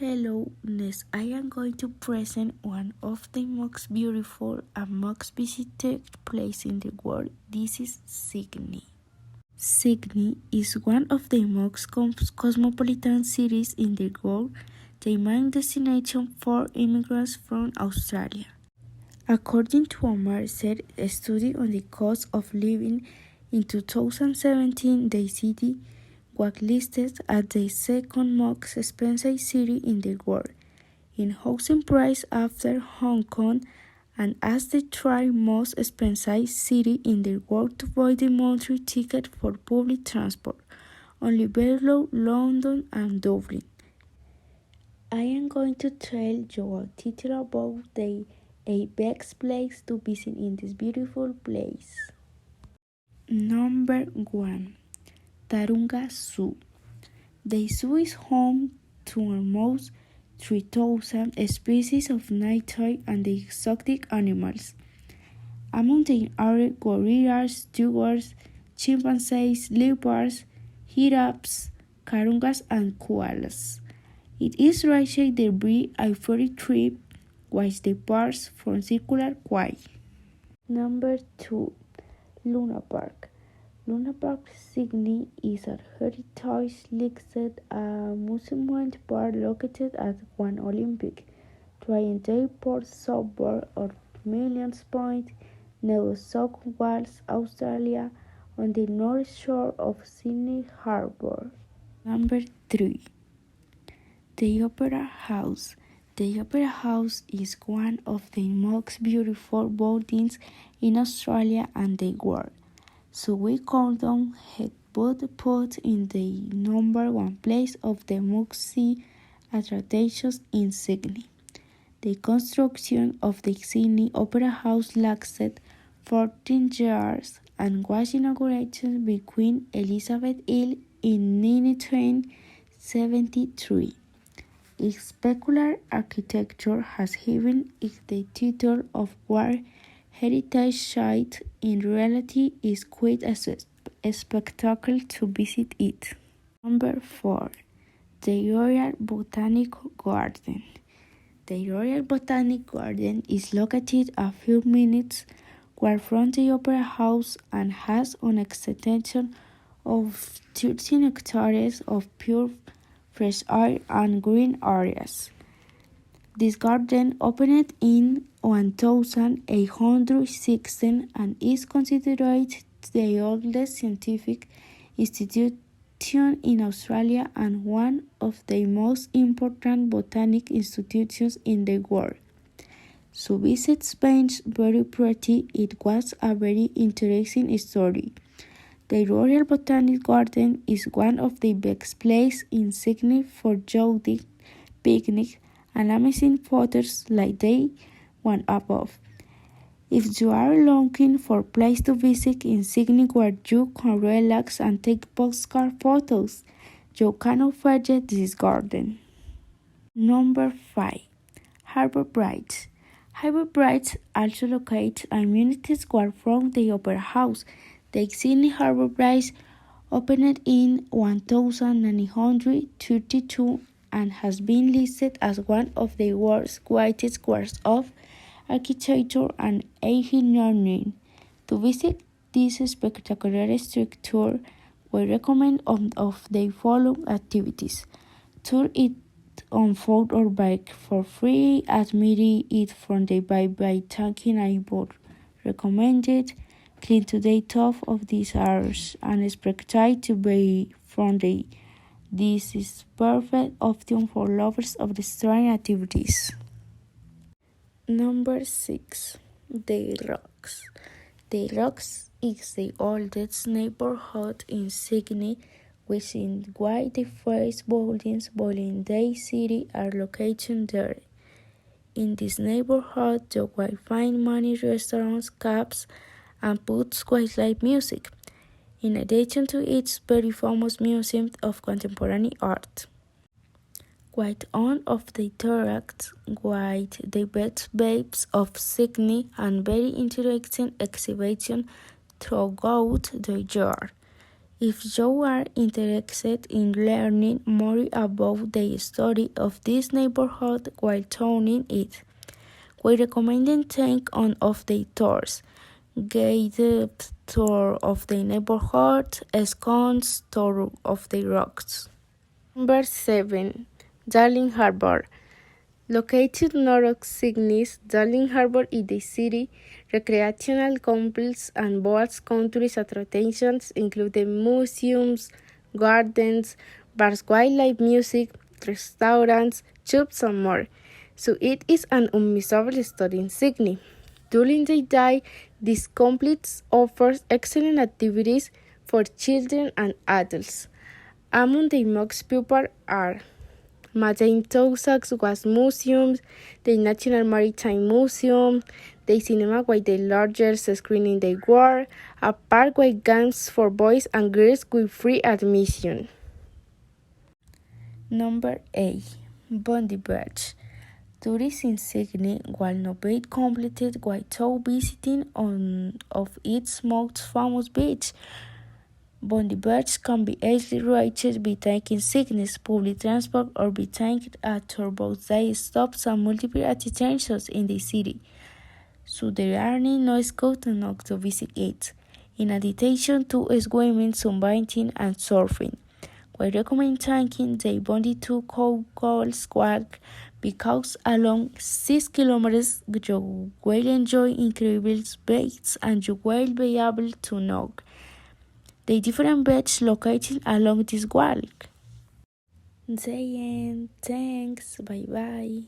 Hello, next I am going to present one of the most beautiful and most visited places in the world. This is Sydney. Sydney is one of the most cosmopolitan cities in the world, the main destination for immigrants from Australia. According to a Mercer study on the cost of living in 2017, the city was listed as the second most expensive city in the world in housing price after Hong Kong and as the third most expensive city in the world to buy the monthly ticket for public transport, only below London and Dublin. I am going to tell you a little about the best place to visit in this beautiful place. Number 1. Taronga Zoo. The zoo is home to almost 3,000 species of native and exotic animals. Among them are gorillas, jaguars, chimpanzees, leopards, giraffes, carangas, and koalas. It is rated the breed Ivory trip, which departs from circular quay. Number 2. Luna Park. Luna Park Sydney is a heritage listed amusement park located at one Olympic Triangle suburb of Millions Point, New South Wales, Australia, on the north shore of Sydney Harbour. Number 3. The Opera House. The Opera House is one of the most beautiful buildings in Australia and the world, so we couldn't have put in the number 1 place of the must-see attractions in Sydney. The construction of the Sydney Opera House lasted 14 years and was inaugurated by Queen Elizabeth I in 1973. Its peculiar architecture has given it the title of World Heritage Site. In reality, is quite a spectacle to visit it. Number 4. The Royal Botanic Garden. The Royal Botanic Garden is located a few minutes walk from the Opera House and has an extension of 13 hectares of pure fresh air and green areas. This garden opened in 1816 and is considered the oldest scientific institution in Australia and one of the most important botanic institutions in the world. So visit Spain's very pretty. It was a very interesting story. The Royal Botanic Garden is one of the best places in Sydney for jogging, picnic, and amazing photos like the one above. If you are looking for a place to visit in Sydney where you can relax and take postcard photos, you cannot forget this garden. Number 5. Harbour Bridge. Harbour Bridge also located amenities were from the Opera House. The Sydney Harbour Bridge opened in 1932 and has been listed as one of the world's greatest works of architecture and engineering. To visit this spectacular structure, we recommend of the following activities: tour it on foot or bike for free, admit it from the bike by taking a boat recommended, clean to the top of these hours and expect to be from the. This is perfect option for lovers of the strange activities. Number 6. The Rocks. The Rocks is the oldest neighborhood in Sydney, which is why the first buildings in the city are located there. In this neighborhood, you will find many restaurants, cafes, and pubs with live music, in addition to its very famous Museum of Contemporary Art. Quite one of the interacts with the best babes of Sydney and very interesting exhibition throughout the year. If you are interested in learning more about the story of this neighborhood while touring it, we recommend taking one of the tours: guided tour of the neighborhood, scones tour of the rocks. Number 7. Darling Harbor. Located north of Sydney, Darling Harbour is the city recreational complex and boats country attractions include the museums, gardens, bars, wildlife, music, restaurants, shops, and more. So it is an unmissable stop in Sydney. During the day, this complex offers excellent activities for children and adults. Among the most popular are Mazain-Toussac was museums, the National Maritime Museum, the cinema with the largest screen in the world, a park with games for boys and girls with free admission. Number 8. Bondi Beach. Tourists in Sydney will not be completed without visiting one of its most famous beaches. Bondi Beach can be easily reached by taking Sydney's public transport or by taking a tour boat that stops at multiple attractions in the city, so there are no excuses not to visit it. In addition to swimming, sunbathing, and surfing, we recommend taking the Bondi to Coles Walk because along 6 kilometers you will enjoy incredible views and you will be able to know the different beaches located along this walk. The end. Thanks. Bye bye.